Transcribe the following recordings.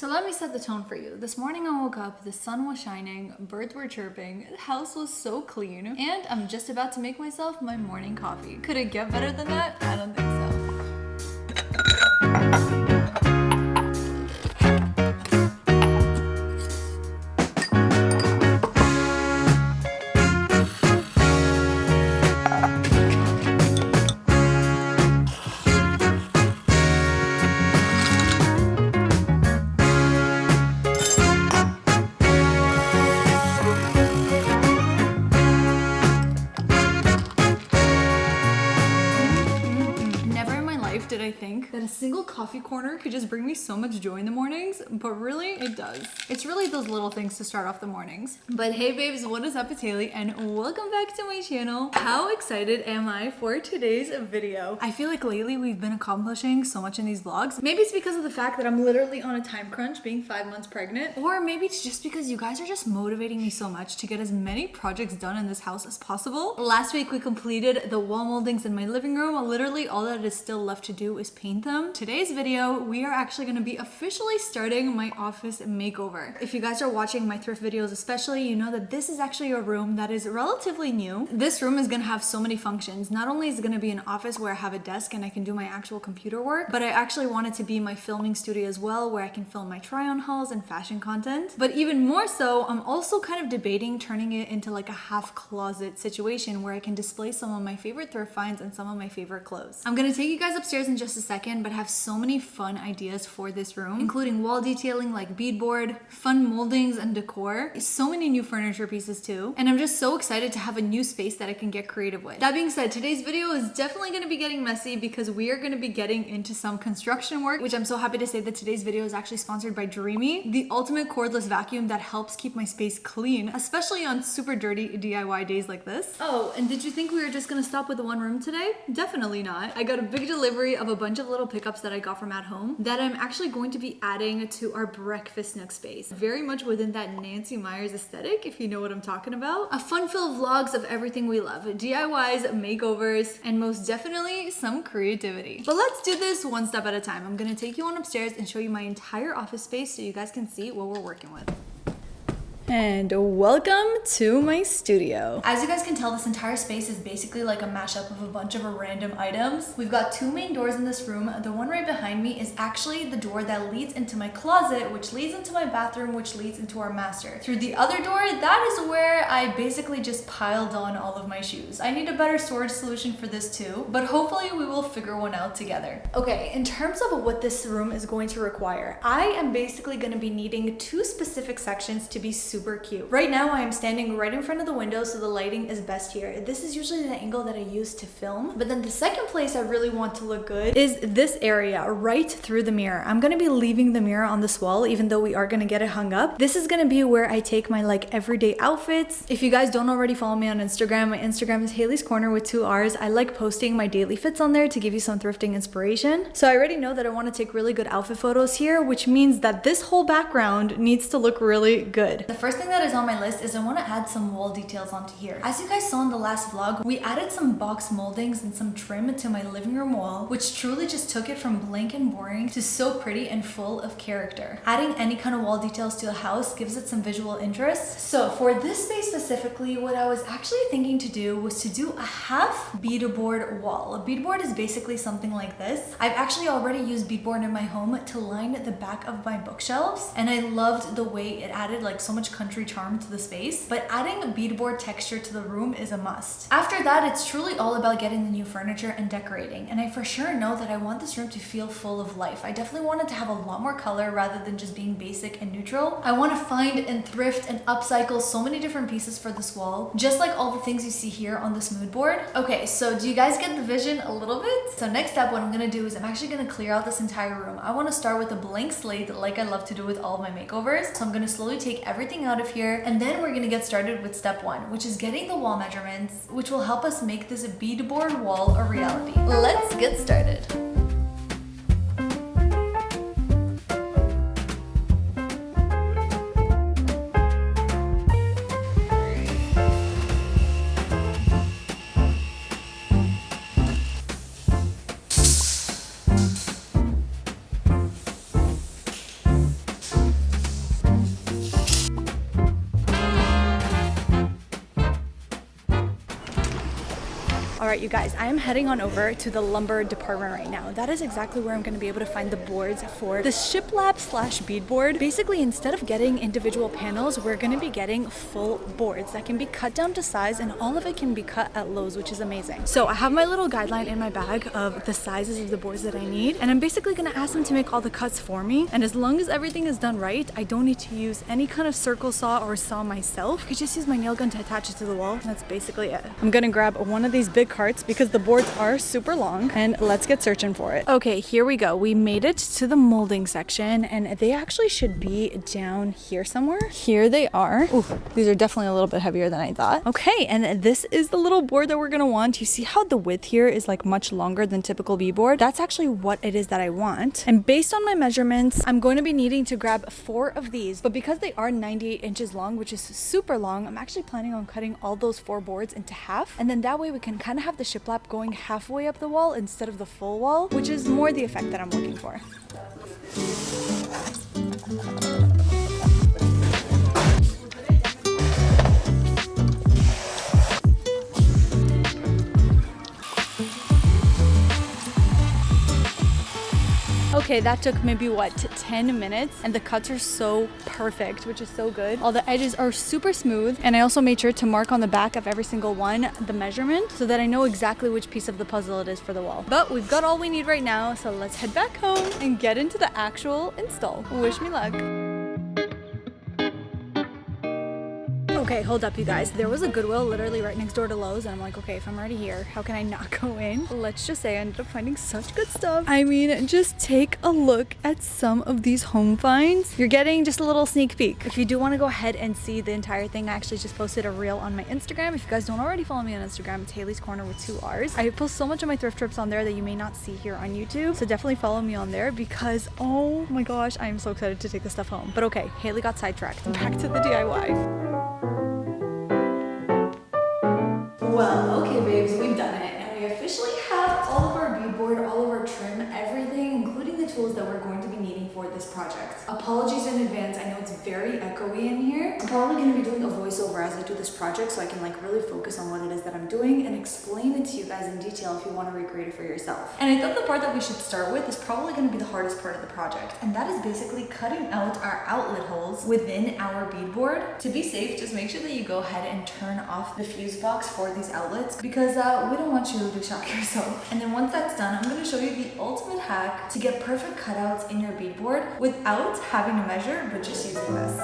So let me set the tone for you. This morning I woke up, the sun was shining, birds were chirping, the house was so clean, and I'm just about to make myself my morning coffee. Could it get better than that? I don't think so. Did I think that a single coffee corner could just bring me so much joy in the mornings, but really it does. It's really those little things to start off the mornings. But hey babes, what is up? It's Haley and welcome back to my channel. How excited am I for today's video? I feel like lately we've been accomplishing so much in these vlogs. Maybe it's because of the fact that I'm literally on a time crunch being 5 months pregnant, or maybe it's just because you guys are just motivating me so much to get as many projects done in this house as possible. Last week we completed the wall moldings in my living room. Literally all that is still left to do is paint them. Today's video, we are actually going to be officially starting my office makeover. If you guys are watching my thrift videos especially, you know that this is actually a room that is relatively new. This room is going to have so many functions. Not only is it going to be an office where I have a desk and I can do my actual computer work, but I actually want it to be my filming studio as well, where I can film my try-on hauls and fashion content. But even more so, I'm also kind of debating turning it into like a half closet situation where I can display some of my favorite thrift finds and some of my favorite clothes. I'm going to take you guys upstairs in just a second, but have so many fun ideas for this room, including wall detailing like beadboard, fun moldings and decor, so many new furniture pieces too, and I'm just so excited to have a new space that I can get creative with. That being said, today's video is definitely going to be getting messy because we are going to be getting into some construction work, which I'm so happy to say that today's video is actually sponsored by Dreamy, the ultimate cordless vacuum that helps keep my space clean, especially on super dirty DIY days like this. Oh, and did you think we were just going to stop with the one room today? Definitely not. I got a big delivery of a bunch of little pickups that I got from AtHome that I'm actually going to be adding to our breakfast nook space. Very much within that Nancy Meyers aesthetic, if you know what I'm talking about. A fun-filled vlogs of everything we love. DIYs, makeovers, and most definitely some creativity. But let's do this one step at a time. I'm gonna take you on upstairs and show you my entire office space so you guys can see what we're working with. And welcome to my studio. As you guys can tell, this entire space is basically like a mashup of a bunch of random items. We've got two main doors in this room. The one right behind me is actually the door that leads into my closet, which leads into my bathroom, which leads into our master. Through the other door, that is where I basically just piled on all of my shoes. I need a better storage solution for this too, but hopefully we will figure one out together. Okay, in terms of what this room is going to require, I am basically going to be needing two specific sections to be super cute. Right now I am standing right in front of the window, so the lighting is best here. This is usually the angle that I use to film. But then the second place I really want to look good is this area right through the mirror. I'm gonna be leaving the mirror on this wall, even though we are gonna get it hung up. This is gonna be where I take my like everyday outfits. If you guys don't already follow me on Instagram, my Instagram is haleyscorner with 2 R's. I like posting my daily fits on there to give you some thrifting inspiration. So I already know that I want to take really good outfit photos here, which means that this whole background needs to look really good. The first thing that is on my list is I want to add some wall details onto here. As you guys saw in the last vlog, we added some box moldings and some trim to my living room wall, which truly just took it from blank and boring to so pretty and full of character. Adding any kind of wall details to a house gives it some visual interest. So for this space specifically, what I was actually thinking to do was to do a half beadboard wall. A beadboard is basically something like this. I've actually already used beadboard in my home to line the back of my bookshelves, and I loved the way it added like so much country charm to the space, but adding a beadboard texture to the room is a must. After that, it's truly all about getting the new furniture and decorating, and I for sure know that I want this room to feel full of life. I definitely want it to have a lot more color rather than just being basic and neutral. I want to find and thrift and upcycle so many different pieces for this wall, just like all the things you see here on this mood board. Okay, so do you guys get the vision a little bit? So next up, what I'm gonna do is I'm actually gonna clear out this entire room. I want to start with a blank slate like I love to do with all of my makeovers. So I'm gonna slowly take everything out of here, and then we're gonna get started with step 1, which is getting the wall measurements, which will help us make this beadboard wall a reality. Let's get started. All right, you guys, I am heading on over to the lumber department right now. That is exactly where I'm going to be able to find the boards for the shiplap slash beadboard. Basically, instead of getting individual panels, we're going to be getting full boards that can be cut down to size, and all of it can be cut at Lowe's, which is amazing. So I have my little guideline in my bag of the sizes of the boards that I need, and I'm basically going to ask them to make all the cuts for me. And as long as everything is done right, I don't need to use any kind of circle saw or saw myself. I could just use my nail gun to attach it to the wall. That's basically it. I'm going to grab one of these big carts because the boards are super long, and let's get searching for it. Okay, here we go. We made it to the molding section, and they actually should be down here somewhere. Here they are. Ooh, these are definitely a little bit heavier than I thought. Okay, and this is the little board that we're gonna want. You see how the width here is like much longer than typical beadboard? That's actually what it is that I want. And based on my measurements, I'm going to be needing to grab 4 of these, but because they are 98 inches long, which is super long, I'm actually planning on cutting all those 4 boards into half, and then that way we can kind of have the shiplap going halfway up the wall instead of the full wall, which is more the effect that I'm looking for. Okay, that took maybe what, 10 minutes, and the cuts are so perfect, which is so good. All the edges are super smooth, and I also made sure to mark on the back of every single one the measurement so that I know exactly which piece of the puzzle it is for the wall. But we've got all we need right now, so let's head back home and get into the actual install. Wish me luck. Okay, hold up, you guys. There was a Goodwill literally right next door to Lowe's, and I'm like, okay, if I'm already here, how can I not go in? Let's just say I ended up finding such good stuff. I mean, just take a look at some of these home finds. You're getting just a little sneak peek. If you do want to go ahead and see the entire thing, I actually just posted a reel on my Instagram. If you guys don't already follow me on Instagram, it's Haleyscorner with 2 R's. I post so much of my thrift trips on there that you may not see here on YouTube, so definitely follow me on there because, oh my gosh, I am so excited to take this stuff home. But okay, Haley got sidetracked. Back to the DIY. Well, okay babes, we've done it, and we officially have all of our beadboard, all of our trim, everything, including the tools that we're going to be needing for this project. Apologies in advance, I know it's very echoey in here. I'm probably going to be doing a voiceover as I do this project so I can like really focus on what it is that I'm doing and explain it to you guys in detail if you want to recreate it for yourself. And I thought the part that we should start with is probably going to be the hardest part of the project, and that is basically cutting out our outlet holes within our beadboard. To be safe, just make sure that you go ahead and turn off the fuse box for these outlets because we don't want you to shock yourself. And then once that's done, I'm going to show you the ultimate hack to get perfect cutouts in your beadboard without having to measure, but just using this.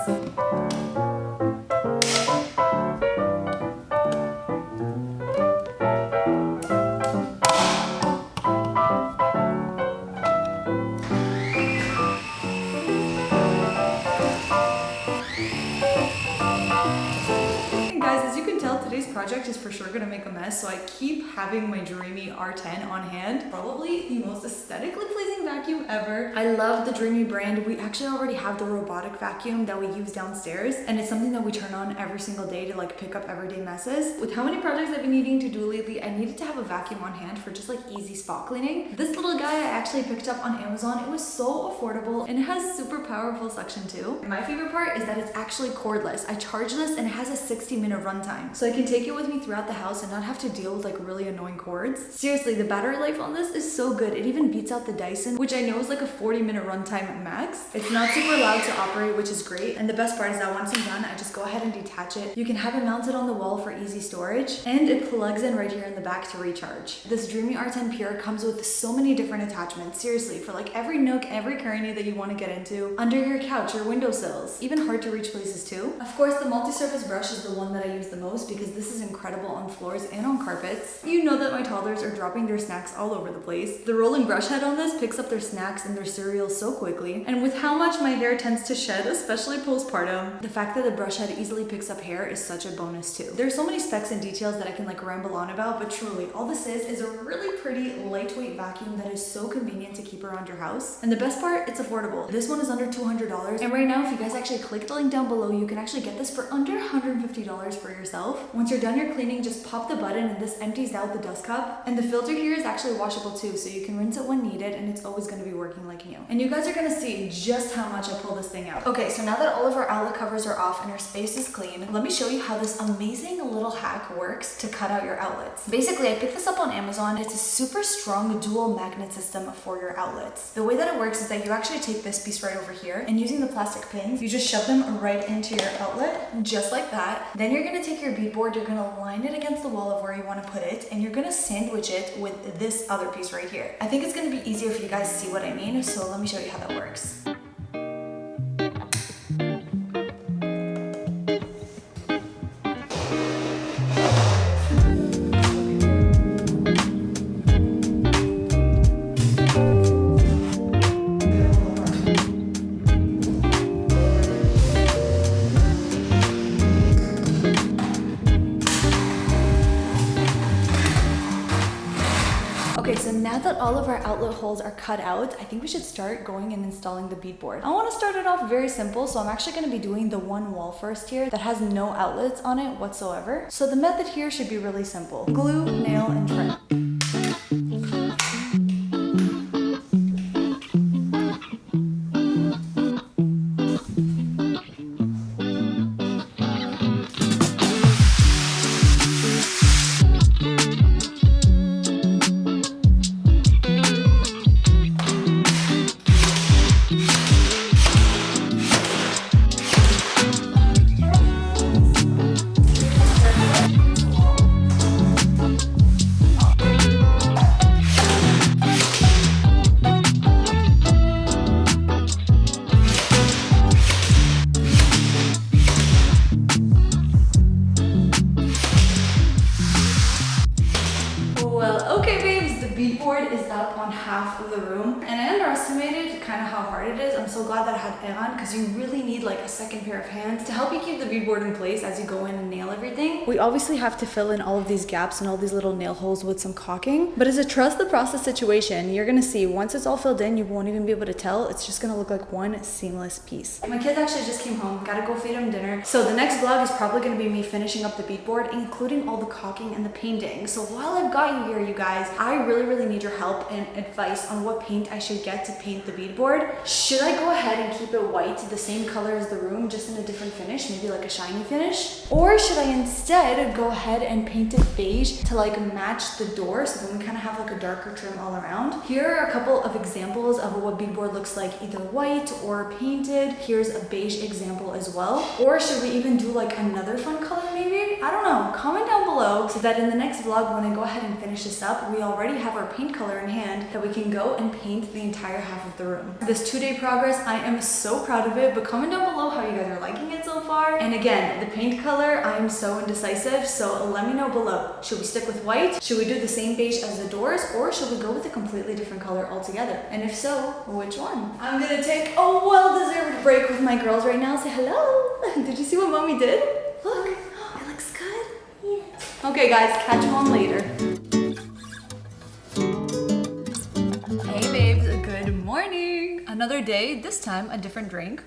Project is for sure gonna make a mess, so I keep having my Dreamy R10 on hand. Probably the most aesthetically pleasing vacuum ever. I love the Dreamy brand. We actually already have the robotic vacuum that we use downstairs, and it's something that we turn on every single day to like pick up everyday messes. With how many projects I've been needing to do lately, I needed to have a vacuum on hand for just like easy spot cleaning. This little guy I actually picked up on Amazon. It was so affordable, and it has super powerful suction too. And my favorite part is that it's actually cordless. I charge this and it has a 60-minute runtime, so I can take it with me throughout the house and not have to deal with like really annoying cords. Seriously, the battery life on this is so good. It even beats out the Dyson, which I know is like a 40-minute runtime max. It's not super loud to operate, which is great. And the best part is that once I'm done, I just go ahead and detach it. You can have it mounted on the wall for easy storage, and it plugs in right here in the back to recharge. This Dreamy R10 Pure comes with so many different attachments. Seriously, for like every nook, every cranny that you want to get into, under your couch or windowsills, even hard to reach places too. Of course, the multi-surface brush is the one that I use the most because this is incredible on floors and on carpets. You know that my toddlers are dropping their snacks all over the place. The rolling brush head on this picks up their snacks and their cereals so quickly, and with how much my hair tends to shed, especially postpartum, the fact that the brush head easily picks up hair is such a bonus too. There's so many specs and details that I can like ramble on about, but truly all this is a really pretty lightweight vacuum that is so convenient to keep around your house. And the best part, it's affordable. This one is under $200, and right now if you guys actually click the link down below, you can actually get this for under $150 for yourself. Once Once you're done your cleaning, just pop the button and this empties out the dust cup. And the filter here is actually washable too, so you can rinse it when needed and it's always going to be working like new. And you guys are going to see just how much I pull this thing out. Okay, so now that all of our outlet covers are off and our space is clean, let me show you how this amazing little hack works to cut out your outlets. Basically, I picked this up on Amazon. It's a super strong dual magnet system for your outlets. The way that it works is that you actually take this piece right over here and using the plastic pins, you just shove them right into your outlet, just like that. Then you're going to take your beadboard, you're going to line it against the wall of where you want to put it, and you're going to sandwich it with this other piece right here. I think it's going to be easier if you guys see what I mean, so let me show you how that works. Okay, so now that all of our outlet holes are cut out, I think we should start going and installing the beadboard. I want to start it off very simple, so I'm actually going to be doing the one wall first here that has no outlets on it whatsoever. So the method here should be really simple. Glue, nail, and trim. Beadboard is up on half of the room, and I underestimated kind of how hard it is. I'm so glad that I had Aaron, because you really need like a second pair of hands to help you keep the beadboard in place as you go in and nail everything. We obviously have to fill in all of these gaps and all these little nail holes with some caulking, but it's a trust the process situation. You're gonna see once it's all filled in, you won't even be able to tell. It's just gonna look like one seamless piece. My kids actually just came home, gotta go feed them dinner. So the next vlog is probably gonna be me finishing up the beadboard, including all the caulking and the painting. So while I've got you here, you guys, I really need your help and advice on what paint I should get to paint the beadboard. Should I go ahead and keep it white, the same color as the room, just in a different finish, maybe like a shiny finish? Or should I instead go ahead and paint it beige to like match the door, so then we kind of have like a darker trim all around? Here are a couple of examples of what beadboard looks like, either white or painted. Here's a beige example as well. Or should we even do like another fun color maybe? I don't know. Comment down below so that in the next vlog, when I go ahead and finish this up, we already have our paint color in hand that we can go and paint the entire half of the room. This 2-day progress, I am so proud of it, but comment down below how you guys are liking it so far. And again, the paint color, I am so indecisive, so let me know below. Should we stick with white? Should we do the same beige as the doors? Or should we go with a completely different color altogether? And if so, which one? I'm gonna take a well-deserved break with my girls right now. Say hello. Did you see what mommy did? Look, it looks good. Yeah. Okay guys, catch you on later. Hey babes, good morning. Another day, this time a different drink.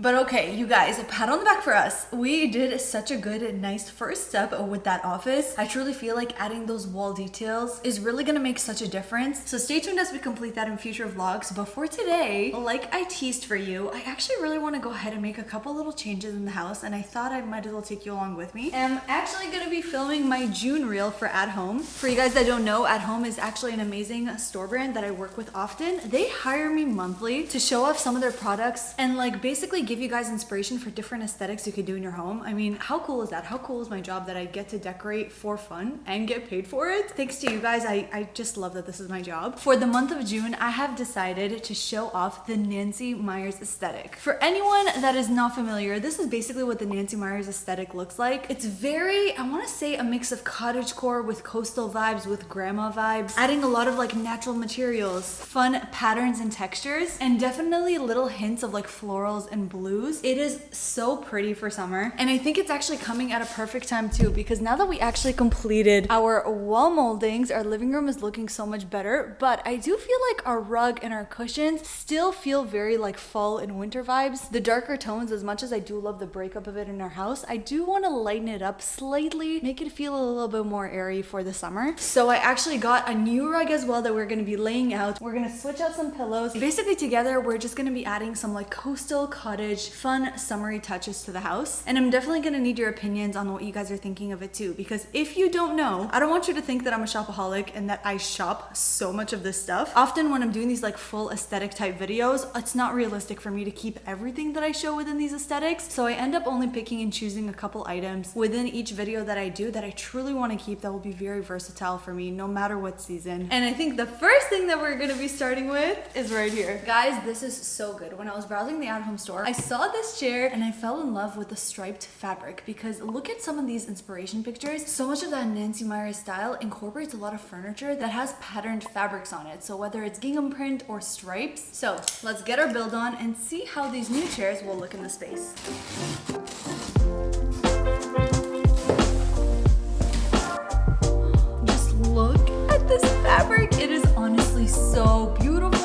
But okay, you guys, a pat on the back for us. We did such a good, nice first step with that office. I truly feel like adding those wall details is really gonna make such a difference. So stay tuned as we complete that in future vlogs. But for today, like I teased for you, I actually really wanna go ahead and make a couple little changes in the house, and I thought I might as well take you along with me. I'm actually gonna be filming my June reel for AtHome. For you guys that don't know, AtHome is actually an amazing store brand that I work with often. They hire me monthly to show off some of their products and like basically give you guys inspiration for different aesthetics you could do in your home. I mean, how cool is that? How cool is my job that I get to decorate for fun and get paid for it? Thanks to you guys, I just love that this is my job. For the month of June, I have decided to show off the Nancy Meyers aesthetic. For anyone that is not familiar, this is basically what the Nancy Meyers aesthetic looks like. It's very, I want to say, a mix of cottagecore with coastal vibes, with grandma vibes, adding a lot of like natural materials, fun patterns and textures. textures and definitely little hints of like florals and blues. It is so pretty for summer. And I think it's actually coming at a perfect time too, because now that we actually completed our wall moldings, our living room is looking so much better. But I do feel like our rug and our cushions still feel very like fall and winter vibes. The darker tones, as much as I do love the breakup of it in our house, I do want to lighten it up slightly, make it feel a little bit more airy for the summer. So I actually got a new rug as well that we're going to be laying out. We're going to switch out some pillows. Basically together, we're just going to be adding some like coastal cottage fun summery touches to the house. And I'm definitely going to need your opinions on what you guys are thinking of it too, because if you don't know, I don't want you to think that I'm a shopaholic and that I shop so much of this stuff. Often when I'm doing these like full aesthetic type videos, it's not realistic for me to keep everything that I show within these aesthetics. So I end up only picking and choosing a couple items within each video that I do that I truly want to keep, that will be very versatile for me no matter what season. And I think the first thing that we're going to be starting with is right here. Guys, this is so good. When I was browsing the at-home store, I saw this chair and I fell in love with the striped fabric, because look at some of these inspiration pictures. So much of that Nancy Meyers style incorporates a lot of furniture that has patterned fabrics on it. So whether it's gingham print or stripes. So let's get our build on and see how these new chairs will look in the space. Just look at this fabric. It is honestly so beautiful.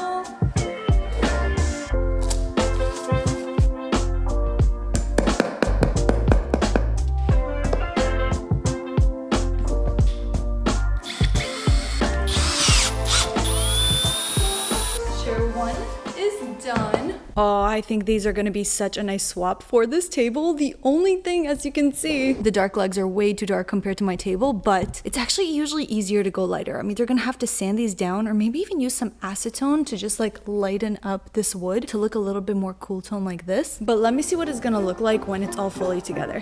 Oh, I think these are going to be such a nice swap for this table. The only thing, as you can see, the dark legs are way too dark compared to my table, but it's actually usually easier to go lighter. I'm either going to have to sand these down or maybe even use some acetone to just like lighten up this wood to look a little bit more cool tone like this. But let me see what it's going to look like when it's all fully together.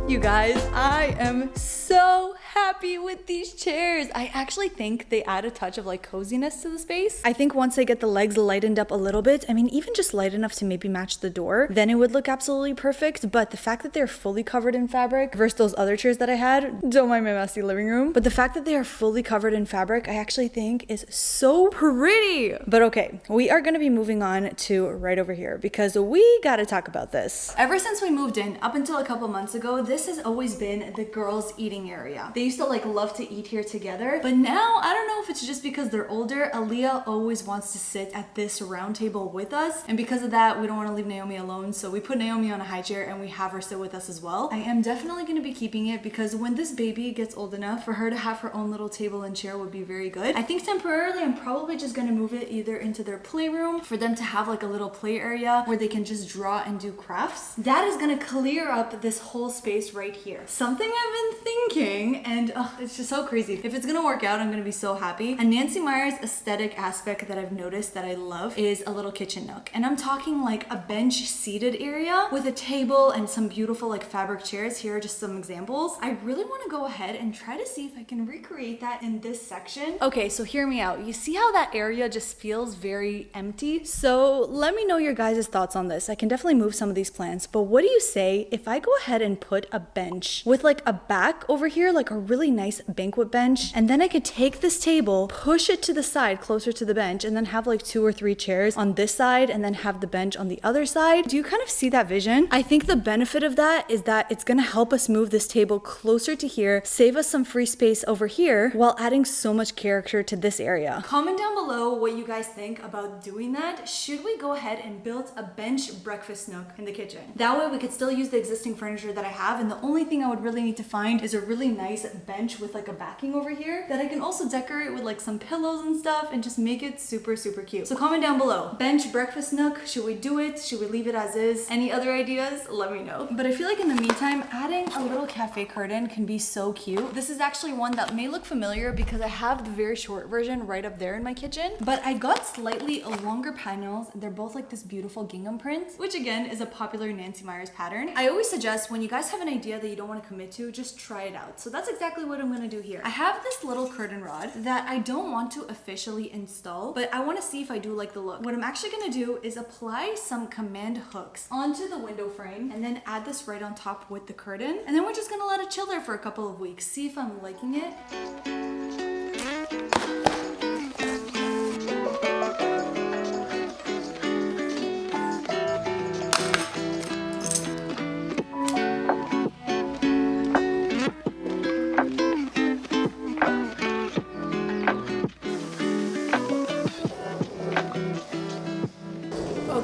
You guys, I am so happy with these chairs. I actually think they add a touch of like coziness to the space. I think once I get the legs lightened up a little bit, I mean even just light enough to maybe match the door, then it would look absolutely perfect. But the fact that they're fully covered in fabric versus those other chairs that I had, don't mind my messy living room, but the fact that they are fully covered in fabric, I actually think is so pretty. But okay, we are going to be moving on to right over here because we got to talk about this. Ever since we moved in, up until a couple months ago, this has always been the girls' eating area. They used to like love to eat here together, but now I don't know if it's just because they're older. Aaliyah always wants to sit at this round table with us, and because of that we don't want to leave Naomi alone, so we put Naomi on a high chair and we have her sit with us as well. I am definitely going to be keeping it because when this baby gets old enough for her to have her own little table and chair would be very good. I think temporarily I'm probably just going to move it either into their playroom for them to have like a little play area where they can just draw and do crafts. That is going to clear up this whole space right here. Something I've been thinking, and it's just so crazy. If it's gonna work out, I'm gonna be so happy. A Nancy Meyers aesthetic aspect that I've noticed that I love is a little kitchen nook. And I'm talking like a bench seated area with a table and some beautiful like fabric chairs. Here are just some examples. I really want to go ahead and try to see if I can recreate that in this section. Okay, so hear me out. You see how that area just feels very empty? So let me know your guys' thoughts on this. I can definitely move some of these plants, but what do you say if I go ahead and put a bench with like a back over here, like a really nice banquet bench, and then I could take this table, push it to the side closer to the bench, and then have like 2 or 3 chairs on this side and then have the bench on the other side. Do you kind of see that vision? I think the benefit of that is that it's gonna help us move this table closer to here, save us some free space over here while adding so much character to this area. Comment down below what you guys think about doing that. Should we go ahead and build a bench breakfast nook in the kitchen? That way we could still use the existing furniture that I have, and the only thing I would really need to find is a really nice bench with like a backing over here that I can also decorate with like some pillows and stuff and just make it super cute. So comment down below. Bench breakfast nook, should we do it? Should we leave it as is? Any other ideas? Let me know. But I feel like in the meantime, adding a little cafe curtain can be so cute. This is actually one that may look familiar because I have the very short version right up there in my kitchen, but I got slightly longer panels. They're both like this beautiful gingham print, which again is a popular Nancy Meyers pattern. I always suggest when you guys have an idea that you don't want to commit to, just try it out. So that's exactly what I'm going to do here. I have this little curtain rod that I don't want to officially install, but I want to see if I do like the look. What I'm actually going to do is apply some command hooks onto the window frame and then add this right on top with the curtain. And then we're just going to let it chill there for a couple of weeks. See if I'm liking it.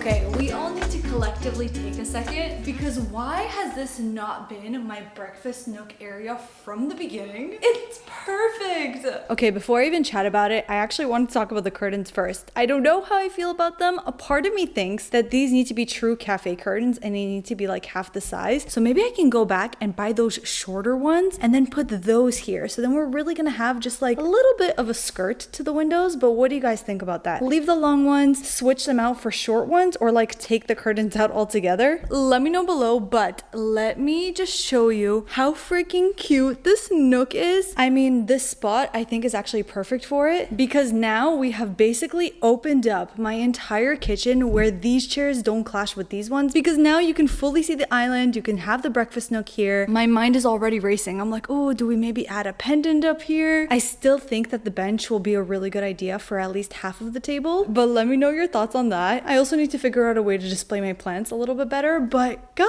Okay, we all need to collectively take a second because why has this not been my breakfast nook area from the beginning? It's perfect. Okay, before I even chat about it, I actually want to talk about the curtains first. I don't know how I feel about them. A part of me thinks that these need to be true cafe curtains and they need to be like half the size. So maybe I can go back and buy those shorter ones and then put those here. So then we're really gonna have just like a little bit of a skirt to the windows. But what do you guys think about that? Leave the long ones, switch them out for short ones, or like take the curtains out altogether? Let me know below, but let me just show you how freaking cute this nook is. I mean, this spot I think is actually perfect for it because now we have basically opened up my entire kitchen where these chairs don't clash with these ones, because now you can fully see the island, you can have the breakfast nook here. My mind is already racing. I'm like, oh, do we maybe add a pendant up here? I still think that the bench will be a really good idea for at least half of the table, but let me know your thoughts on that. I also need to figure out a way to display my plants a little bit better, but guys,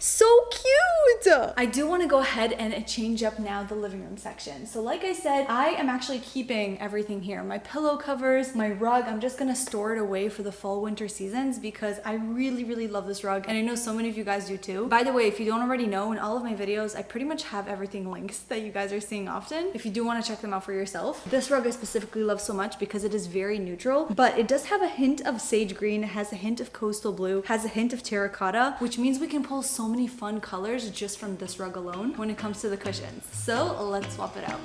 so cute. I do want to go ahead and change up now the living room section. So like I said, I am actually keeping everything here. My pillow covers, my rug, I'm just gonna store it away for the fall winter seasons because I really love this rug and I know so many of you guys do too. By the way, if you don't already know, in all of my videos I pretty much have everything linked that you guys are seeing often if you do want to check them out for yourself. This rug I specifically love so much because it is very neutral, but it does have a hint of sage green, it has a hint of coastal blue, has a hint of terracotta, which means we can pull so many fun colors just from this rug alone when it comes to the cushions. So let's swap it out.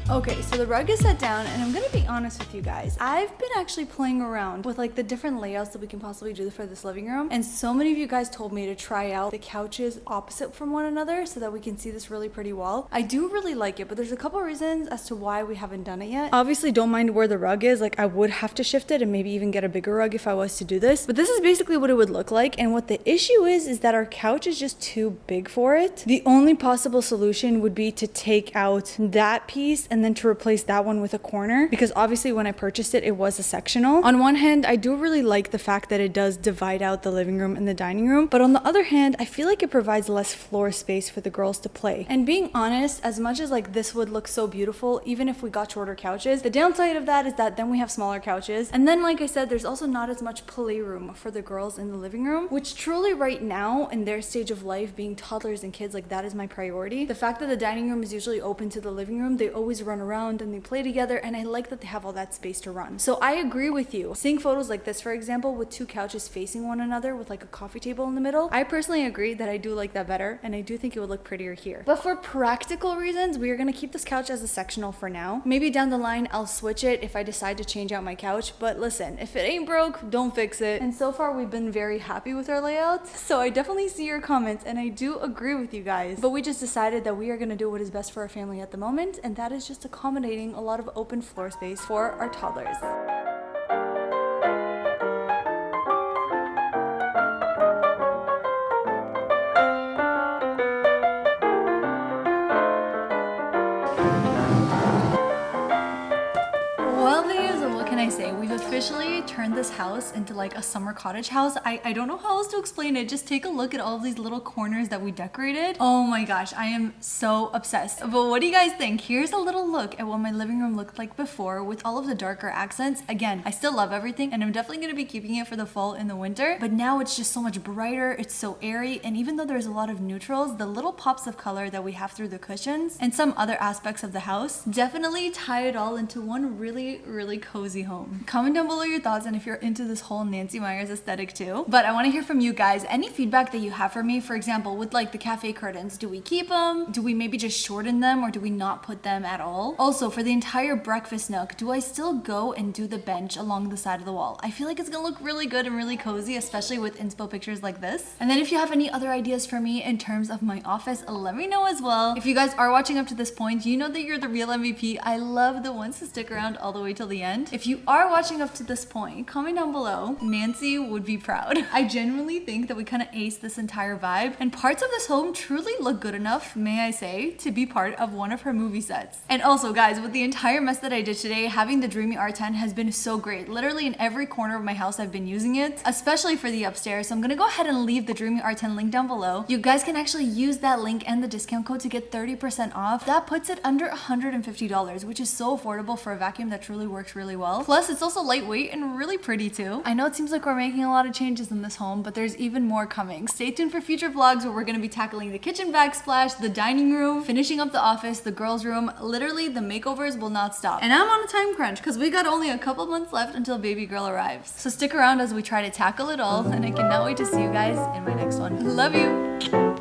Okay, so the rug is set down and I'm gonna be honest with you guys. I've been actually playing around with like the different layouts that we can possibly do for this living room. And so many of you guys told me to try out the couches opposite from one another so that we can see this really pretty wall. I do really like it, but there's a couple reasons as to why we haven't done it yet. Obviously, don't mind where the rug is. Like I would have to shift it and maybe even get a bigger rug if I was to do this. But this is basically what it would look like. And what the issue is that our couch is just too big for it. The only possible solution would be to take out that piece and then to replace that one with a corner, because obviously when I purchased it, it was a sectional. On one hand, I do really like the fact that it does divide out the living room and the dining room, but on the other hand, I feel like it provides less floor space for the girls to play. And being honest, as much as like this would look so beautiful, even if we got shorter couches, the downside of that is that then we have smaller couches. And then like I said, there's also not as much playroom for the girls in the living room, which truly right now in their stage of life, being toddlers and kids, like that is my priority. The fact that the dining room is usually open to the living room, they always run around and they play together, and I like that they have all that space to run. So I agree with you. Seeing photos like this, for example, with two couches facing one another with like a coffee table in the middle, I personally agree that I do like that better, and I do think it would look prettier here. But for practical reasons, we are gonna keep this couch as a sectional for now. Maybe down the line, I'll switch it if I decide to change out my couch, but listen, if it ain't broke, don't fix it. And so far, we've been very happy with our layout, so I definitely see your comments, and I do agree with you guys. But we just decided that we are gonna do what is best for our family at the moment, and that is just accommodating a lot of open floor space for our toddlers. I say, we've officially turned this house into like a summer cottage house. I don't know how else to explain it. Just take a look at all of these little corners that we decorated. Oh my gosh, I am so obsessed. But what do you guys think? Here's a little look at what my living room looked like before with all of the darker accents. Again, I still love everything and I'm definitely going to be keeping it for the fall and the winter, but now it's just so much brighter. It's so airy, and even though there's a lot of neutrals, the little pops of color that we have through the cushions and some other aspects of the house definitely tie it all into one really cozy home. Comment down below your thoughts and if you're into this whole Nancy Meyers aesthetic too. But I want to hear from you guys. Any feedback that you have for me, for example, with like the cafe curtains, do we keep them? Do we maybe just shorten them, or do we not put them at all? Also, for the entire breakfast nook, do I still go and do the bench along the side of the wall? I feel like it's gonna look really good and really cozy, especially with inspo pictures like this. And then if you have any other ideas for me in terms of my office, let me know as well. If you guys are watching up to this point, you know that you're the real MVP. I love the ones who stick around all the way till the end. If you are watching up to this point, comment down below. Nancy would be proud. I genuinely think that we kind of aced this entire vibe, and parts of this home truly look good enough, may I say, to be part of one of her movie sets. And also guys, with the entire mess that I did today, having the Dreamy R10 has been so great. Literally in every corner of my house I've been using it, especially for the upstairs. So I'm gonna go ahead and leave the Dreamy R10 link down below. You guys can actually use that link and the discount code to get 30% off. That puts it under $150, which is so affordable for a vacuum that truly works really well. Plus it's also lightweight and really pretty too. I know it seems like we're making a lot of changes in this home, but there's even more coming. Stay tuned for future vlogs where we're gonna be tackling the kitchen backsplash, the dining room, finishing up the office, the girls' room. Literally the makeovers will not stop. And I'm on a time crunch because we got only a couple months left until baby girl arrives. So stick around as we try to tackle it all, and I cannot wait to see you guys in my next one. Love you!